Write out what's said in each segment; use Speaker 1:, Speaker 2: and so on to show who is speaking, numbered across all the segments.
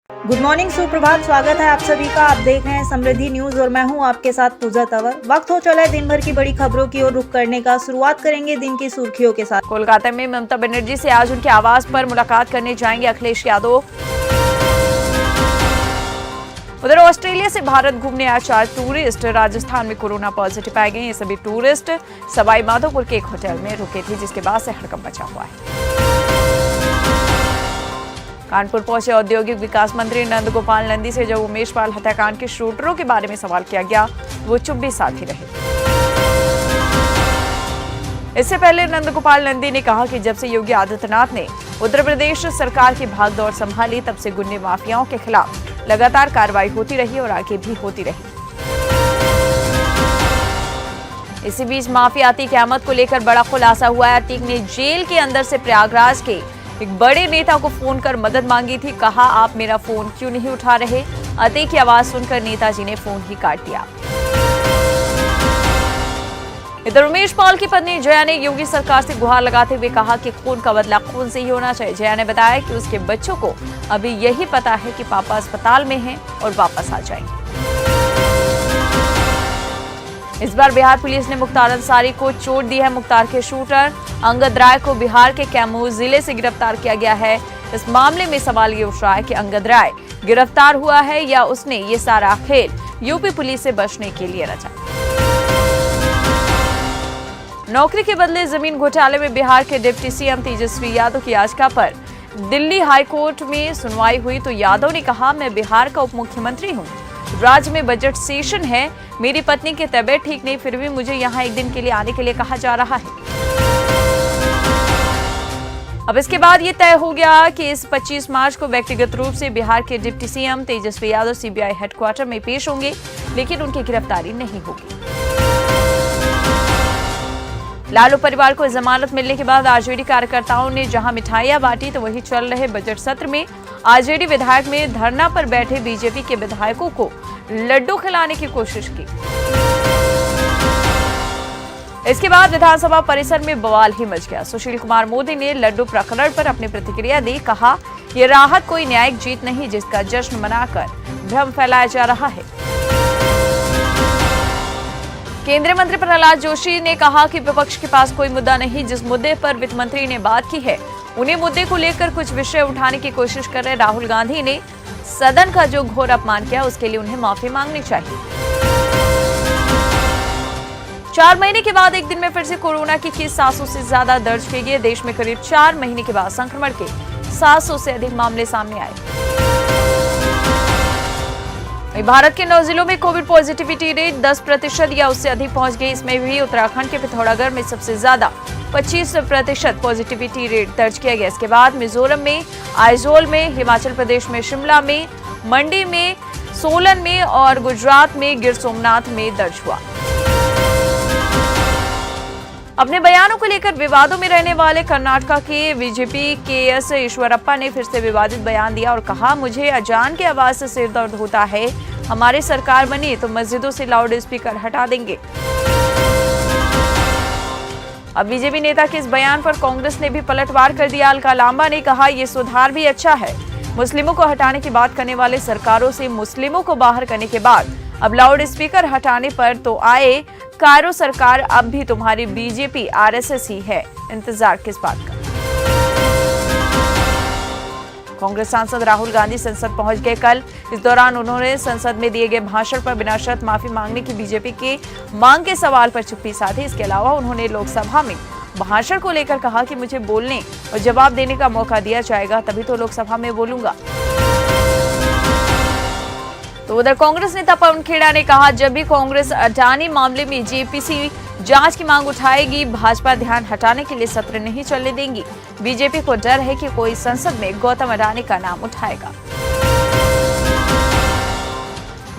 Speaker 1: Good morning, सुप्रभात। स्वागत है आप सभी का। आप देख रहे हैं समृद्धि न्यूज और मैं हूं आपके साथ पूजा तंवर। वक्त हो चला है दिन भर की बड़ी खबरों की ओर रुख करने का। शुरुआत करेंगे दिन की सुर्खियों के साथ।
Speaker 2: कोलकाता में ममता बनर्जी से आज उनके आवास पर मुलाकात करने जाएंगे अखिलेश यादव। उधर ऑस्ट्रेलिया से भारत घूमने आए 4 टूरिस्ट राजस्थान में कोरोना पॉजिटिव पाए गए। ये सभी टूरिस्ट सवाई माधोपुर के एक होटल में रुके थे, जिसके बाद से हड़कंप मचा हुआ है। कानपुर पहुंचे औद्योगिक विकास मंत्री नंद गोपाल नंदी से जब उमेश पाल हत्याकांड के शूटरों के बारे में सवाल किया गया तो वो चुप भी साथ ही रहे। इससे पहले नंद गोपाल नंदी ने कहा कि जब से योगी आदित्यनाथ ने उत्तर प्रदेश सरकार की भागदौड़ संभाली तब से गुंडे माफियाओं के खिलाफ लगातार कार्रवाई होती रही और आगे भी होती रही। इसी बीच माफिया अतीक अहमद को लेकर बड़ा खुलासा हुआ है। अतीक ने जेल के अंदर से प्रयागराज के एक बड़े नेता को फोन कर मदद मांगी थी। कहा, आप मेरा फोन क्यों नहीं उठा रहे। अतीक की आवाज सुनकर नेताजी ने फोन ही काट दिया। इधर उमेश पाल की पत्नी जया ने योगी सरकार से गुहार लगाते हुए कहा कि खून का बदला खून से ही होना चाहिए। जया ने बताया कि उसके बच्चों को अभी यही पता है कि पापा अस्पताल में हैं और वापस आ जाएंगे। इस बार बिहार पुलिस ने मुख्तार अंसारी को चोट दी है। मुख्तार के शूटर अंगद राय को बिहार के कैमूर जिले से गिरफ्तार किया गया है। इस मामले में सवाल ये उठ रहा है कि अंगद राय गिरफ्तार हुआ है या उसने ये सारा खेल यूपी पुलिस से बचने के लिए रचा। नौकरी के बदले जमीन घोटाले में बिहार के डिप्टी सीएम तेजस्वी यादव की याचिका पर दिल्ली हाईकोर्ट में सुनवाई हुई तो यादव ने कहा, मैं बिहार का उप मुख्यमंत्री हूँ, राज्य में बजट सेशन है, मेरी पत्नी की तबीयत ठीक नहीं, फिर भी मुझे यहाँ एक दिन के लिए आने के लिए कहा जा रहा है। अब इसके बाद ये तय हो गया कि इस 25 मार्च को व्यक्तिगत रूप से बिहार के deputy CM Tejashwi Yadav CBI headquarter में पेश होंगे, लेकिन उनकी गिरफ्तारी नहीं होगी। लालू परिवार को जमानत मिलने के बाद आरजेडी कार्यकर्ताओं ने जहां मिठाइयां बांटी तो वहीं चल रहे बजट सत्र में आरजेडी विधायक में धरना पर बैठे बीजेपी के विधायकों को लड्डू खिलाने की कोशिश की। इसके बाद विधानसभा परिसर में बवाल ही मच गया। सुशील कुमार मोदी ने लड्डू प्रकरण पर अपनी प्रतिक्रिया दी। कहा, यह राहत कोई न्यायिक जीत नहीं जिसका जश्न मनाकर भ्रम फैलाया जा रहा है। केंद्रीय मंत्री प्रहलाद जोशी ने कहा कि विपक्ष के पास कोई मुद्दा नहीं। जिस मुद्दे पर वित्त मंत्री ने बात की है उन्हीं मुद्दे को लेकर कुछ विषय उठाने की कोशिश कर रहे राहुल गांधी ने सदन का जो घोर अपमान किया उसके लिए उन्हें माफी मांगनी चाहिए। 4 महीने के बाद एक दिन में फिर से कोरोना की केस 700 से ज्यादा दर्ज किए गए। देश में करीब 4 महीने के बाद संक्रमण के 700 से अधिक मामले सामने आए। भारत के 9 जिलों में कोविड पॉजिटिविटी रेट 10% या उससे अधिक पहुंच गई। इसमें भी उत्तराखंड के पिथौरागढ़ में सबसे ज्यादा 25% पॉजिटिविटी रेट दर्ज किया गया। इसके बाद मिजोरम में, आइजोल में, हिमाचल प्रदेश में शिमला में, मंडी में, सोलन में और गुजरात में गिर सोमनाथ में दर्ज हुआ। अपने बयानों को लेकर विवादों में रहने वाले कर्नाटका के बीजेपी के एस ईश्वरप्पा ने फिर से विवादित बयान दिया और कहा, मुझे अजान की आवाज से सिर दर्द होता है। हमारी सरकार बनी तो मस्जिदों से लाउड स्पीकर हटा देंगे। अब बीजेपी नेता के इस बयान पर कांग्रेस ने भी पलटवार कर दिया। अलका लांबा ने कहा, यह सुधार भी अच्छा है। मुस्लिमों को हटाने की बात करने वाले सरकारों से मुस्लिमों को बाहर करने के बाद अब लाउड स्पीकर हटाने पर तो आए। कायरो सरकार अब भी तुम्हारी बीजेपी आरएसएस ही है, इंतजार किस बात का। कांग्रेस सांसद राहुल गांधी संसद पहुंच गए कल। इस दौरान उन्होंने संसद में दिए गए भाषण पर बिना शर्त माफी मांगने की बीजेपी की मांग के सवाल पर चुप्पी साधी। इसके अलावा उन्होंने लोकसभा में भाषण को लेकर कहा कि मुझे बोलने और जवाब देने का मौका दिया जाएगा तभी तो लोकसभा में बोलूंगा। तो उधर कांग्रेस नेता पवन खेड़ा ने कहा, जब भी कांग्रेस अडानी मामले में जेपीसी जांच की मांग उठाएगी, भाजपा ध्यान हटाने के लिए सत्र नहीं चलने देंगी। बीजेपी को डर है कि कोई संसद में गौतम अडानी का नाम उठाएगा।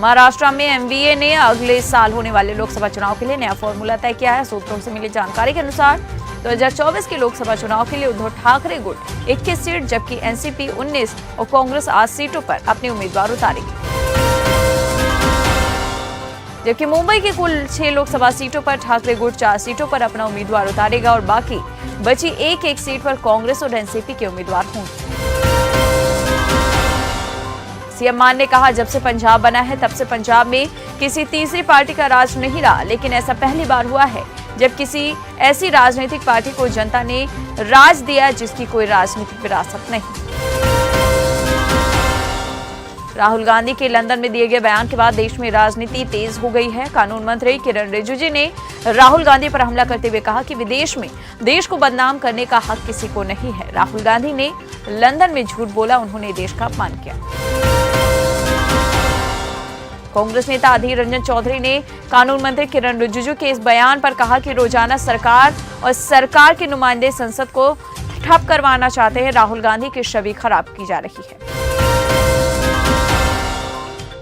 Speaker 2: महाराष्ट्र में एमवीए ने अगले साल होने वाले लोकसभा चुनाव के लिए नया फॉर्मूला तय किया है। सूत्रों से मिली जानकारी के अनुसार 2024 के लोकसभा चुनाव के लिए उद्धव ठाकरे गुट 21 सीट जबकि एनसीपी 19 और कांग्रेस 8 सीटों पर अपने उम्मीदवार उतारेगी। जबकि मुंबई की कुल 6 लोकसभा सीटों पर ठाकरे गुट 4 सीटों पर अपना उम्मीदवार उतारेगा और बाकी बची एक सीट पर कांग्रेस और एनसीपी के उम्मीदवार होंगे। सीएम मान ने कहा, जब से पंजाब बना है तब से पंजाब में किसी तीसरी पार्टी का राज नहीं रहा, लेकिन ऐसा पहली बार हुआ है जब किसी ऐसी राजनीतिक पार्टी को जनता ने राज दिया जिसकी कोई राजनीतिक विरासत नहीं। राहुल गांधी के लंदन में दिए गए बयान के बाद देश में राजनीति तेज हो गई है। कानून मंत्री किरण रिजिजू ने राहुल गांधी पर हमला करते हुए कहा कि विदेश में देश को बदनाम करने का हक किसी को नहीं है। राहुल गांधी ने लंदन में झूठ बोला, उन्होंने देश का अपमान किया। कांग्रेस नेता अधीर रंजन चौधरी ने कानून मंत्री किरण रिजिजू के इस बयान पर कहा कि रोजाना सरकार और सरकार के नुमाइंदे संसद को ठप करवाना चाहते हैं। राहुल गांधी की छवि खराब की जा रही है।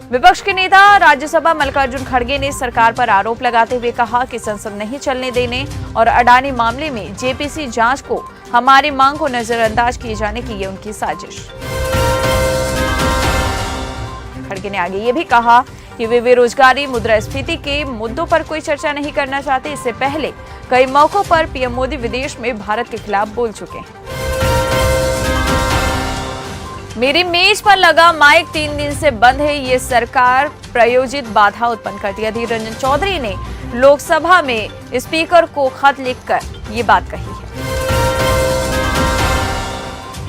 Speaker 2: विपक्ष के नेता राज्यसभा मल्लिकार्जुन खड़गे ने सरकार पर आरोप लगाते हुए कहा कि संसद नहीं चलने देने और अडानी मामले में जेपीसी जांच को हमारी मांग को नजरअंदाज किए जाने की ये उनकी साजिश। खड़गे ने आगे ये भी कहा कि वे बेरोजगारी, मुद्रास्फीति के मुद्दों पर कोई चर्चा नहीं करना चाहते। इससे पहले कई मौकों पर पीएम मोदी विदेश में भारत के खिलाफ बोल चुके हैं। मेरी मेज पर लगा माइक 3 दिन से बंद है, ये सरकार प्रायोजित बाधा उत्पन्न करती है। अधीर रंजन चौधरी ने लोकसभा में स्पीकर को खत लिखकर ये बात कही है।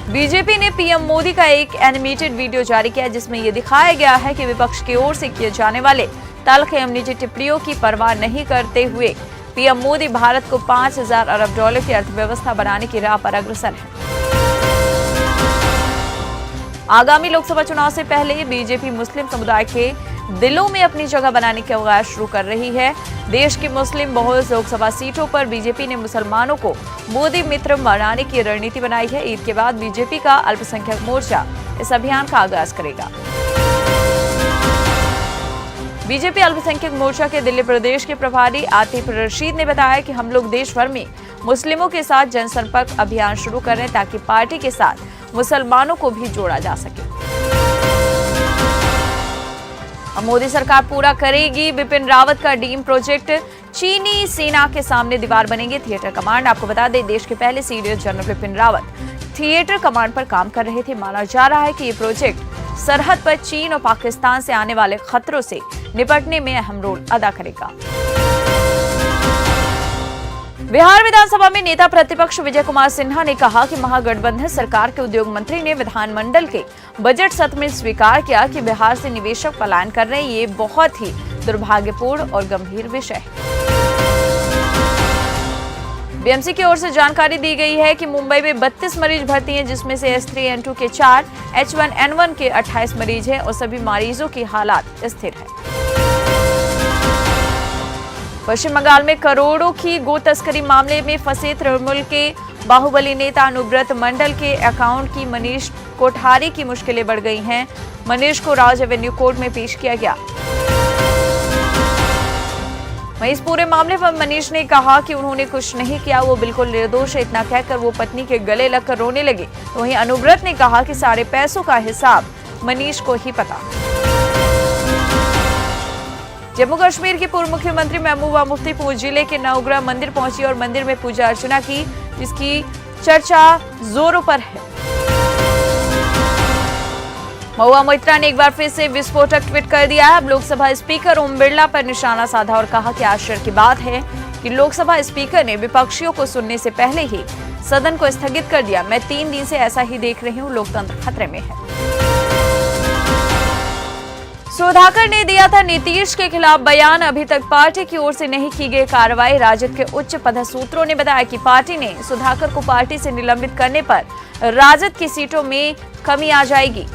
Speaker 2: बीजेपी ने पीएम मोदी का एक एनिमेटेड वीडियो जारी किया जिसमें यह दिखाया गया है कि विपक्ष की ओर से किए जाने वाले तल्ख एवं निजी टिप्पणियों की परवाह नहीं करते हुए पीएम मोदी भारत को 5,000 अरब डॉलर की अर्थव्यवस्था बनाने की राह पर अग्रसर है। आगामी लोकसभा चुनाव से पहले बीजेपी मुस्लिम समुदाय के दिलों में अपनी जगह बनाने की कवायद शुरू कर रही है। देश की मुस्लिम बहुल लोकसभा सीटों पर बीजेपी ने मुसलमानों को मोदी मित्र बनाने की रणनीति बनाई है। ईद के बाद बीजेपी का अल्पसंख्यक मोर्चा इस अभियान का आगाज करेगा। बीजेपी अल्पसंख्यक मोर्चा के दिल्ली प्रदेश के प्रभारी आतिफ रशीद ने बताया कि हम लोग देश भर में मुस्लिमों के साथ जनसंपर्क अभियान शुरू कर रहे हैं ताकि पार्टी के साथ मुसलमानों को भी जोड़ा जा सके। अब मोदी सरकार पूरा करेगी बिपिन रावत का डीम प्रोजेक्ट, चीनी सेना के सामने दीवार बनेंगे थिएटर कमांड। आपको बता दें, देश के पहले CDS general Bipin Rawat theatre command पर काम कर रहे थे। माना जा रहा है कि ये प्रोजेक्ट सरहद पर चीन और पाकिस्तान से आने वाले खतरों से निपटने में अहम रोल अदा करेगा। बिहार विधानसभा में नेता प्रतिपक्ष विजय कुमार सिन्हा ने कहा कि महागठबंधन सरकार के उद्योग मंत्री ने विधानमंडल के बजट सत्र में स्वीकार किया कि बिहार से निवेशक पलायन कर रहे हैं। ये बहुत ही दुर्भाग्यपूर्ण और गंभीर विषय है। बीएमसी की ओर से जानकारी दी गई है कि मुंबई में 32 मरीज भर्ती हैं, जिसमें से S3N2 के 4, H1N1 के 28 मरीज हैं और सभी मरीजों की हालत स्थिर है। पश्चिम बंगाल में करोड़ों की गो तस्करी मामले में फंसे तृणमूल के बाहुबली नेता अनुब्रत मंडल के अकाउंट की मनीष कोठारी की मुश्किलें बढ़ गई हैं। मनीष को राज एवेन्यू कोर्ट में पेश किया गया। वहीं इस पूरे मामले पर मनीष ने कहा कि उन्होंने कुछ नहीं किया, वो बिल्कुल निर्दोष है। इतना कहकर वो पत्नी के गले लगकर रोने लगे। वहीं अनुब्रत ने कहा कि सारे पैसों का हिसाब मनीष को ही पता। जम्मू कश्मीर की पूर्व मुख्यमंत्री महबूबा मुफ्ती पूंछ जिले के नवग्रह मंदिर पहुंची और मंदिर में पूजा अर्चना की, जिसकी चर्चा जोरों पर है। महुआ मोइत्रा ने एक बार फिर से विस्फोटक ट्वीट कर दिया है। अब लोकसभा स्पीकर ओम बिरला पर निशाना साधा और कहा कि आश्चर्य की बात है कि लोकसभा स्पीकर ने विपक्षियों को सुनने से पहले ही सदन को स्थगित कर दिया। मैं 3 दिन से ऐसा ही देख रही हूँ, लोकतंत्र खतरे में है। सुधाकर ने दिया था नीतीश के खिलाफ बयान, अभी तक पार्टी की ओर से नहीं की गई कार्रवाई। राजद के उच्च पदस्थ सूत्रों ने बताया कि पार्टी ने सुधाकर को पार्टी से निलंबित करने पर राजद की सीटों में कमी आ जाएगी।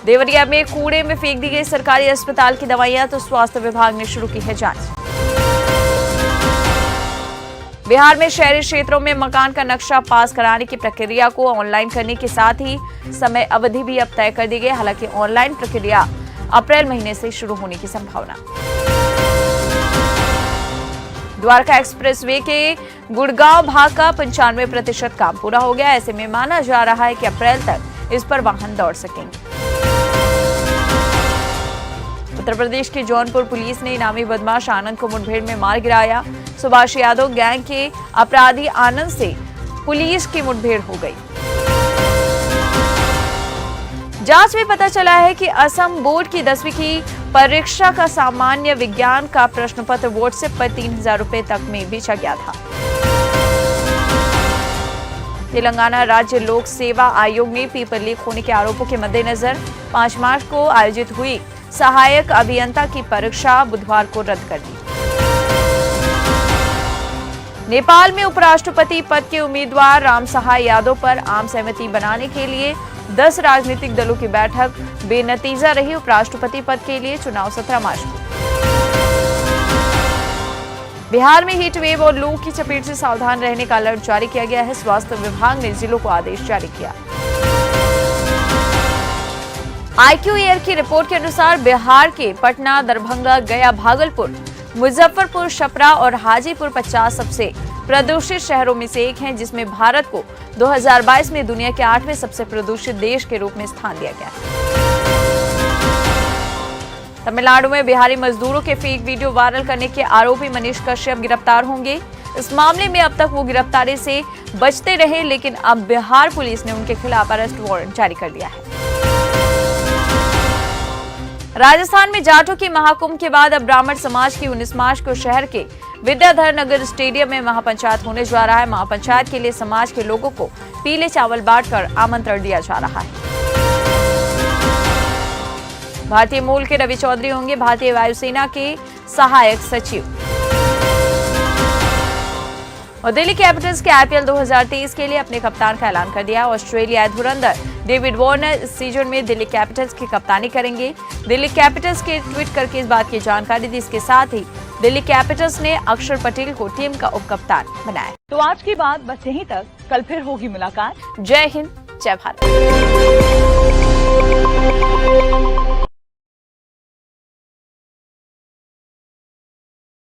Speaker 2: देवरिया में कूड़े में फेंक दी गई सरकारी अस्पताल की दवाइयां, तो स्वास्थ्य विभाग ने शुरू की है जांच। बिहार में शहरी क्षेत्रों में मकान का नक्शा पास कराने की प्रक्रिया को ऑनलाइन करने के साथ ही समय अवधि भी अब तय कर दी गई। हालांकि ऑनलाइन प्रक्रिया अप्रैल महीने से शुरू होने की संभावना। द्वारका एक्सप्रेसवे के गुड़गांव भाग का 95% काम पूरा हो गया। ऐसे में माना जा रहा है कि अप्रैल तक इस पर वाहन दौड़ सकेंगे। उत्तर प्रदेश के जौनपुर पुलिस ने इनामी बदमाश आनंद को मुठभेड़ में मार गिराया। सुभाष यादव गैंग के अपराधी आनंद से पुलिस की मुठभेड़ हो गई। जांच में पता चला है कि असम बोर्ड की 10वीं की परीक्षा का सामान्य विज्ञान का प्रश्न पत्र व्हाट्सएप पर 3,000 रुपए तक में बेचा गया था। तेलंगाना राज्य लोक सेवा आयोग ने पेपर लीक होने के आरोपों के मद्देनजर 5 मार्च को आयोजित हुई सहायक अभियंता की परीक्षा बुधवार को रद्द कर दी। नेपाल में उपराष्ट्रपति पद के उम्मीदवार रामसहाय यादव पर आम सहमति बनाने के लिए 10 राजनीतिक दलों की बैठक बेनतीजा रही। उपराष्ट्रपति पद के लिए चुनाव 17 मार्च को। बिहार में हीट वेव और लू की चपेट से सावधान रहने का अलर्ट जारी किया गया है। स्वास्थ्य विभाग ने जिलों को आदेश जारी किया। IQ एयर की रिपोर्ट के अनुसार बिहार के पटना, दरभंगा, गया, भागलपुर, मुजफ्फरपुर, छपरा और हाजीपुर 50 सबसे प्रदूषित शहरों में से एक हैं, जिसमें भारत को 2022 में दुनिया के 8वें सबसे प्रदूषित देश के रूप में स्थान दिया गया है। तमिलनाडु में बिहारी मजदूरों के फेक वीडियो वायरल करने के आरोपी मनीष कश्यप गिरफ्तार होंगे। इस मामले में अब तक वो गिरफ्तारी से बचते रहे, लेकिन अब बिहार पुलिस ने उनके खिलाफ अरेस्ट वारंट जारी कर दिया है। राजस्थान में जाटों की महाकुंभ के बाद अब ब्राह्मण समाज की 19 मार्च को शहर के विद्याधर नगर स्टेडियम में महापंचायत होने जा रहा है। महापंचायत के लिए समाज के लोगों को पीले चावल बांटकर आमंत्रण दिया जा रहा है। भारतीय मूल के रवि चौधरी होंगे भारतीय वायुसेना के सहायक सचिव। और दिल्ली कैपिटल्स के IPL 2023 के लिए अपने कप्तान का ऐलान कर दिया। ऑस्ट्रेलियाई धुरंधर डेविड वार्नर इस सीजन में दिल्ली कैपिटल्स की कप्तानी करेंगे। दिल्ली कैपिटल्स के ट्वीट करके इस बात की जानकारी दी। इसके साथ ही दिल्ली कैपिटल्स ने अक्षर पटेल को टीम का उप कप्तान बनाया।
Speaker 3: तो आज की बात बस यहीं तक, कल फिर होगी मुलाकात।
Speaker 2: जय हिंद, जय भारत।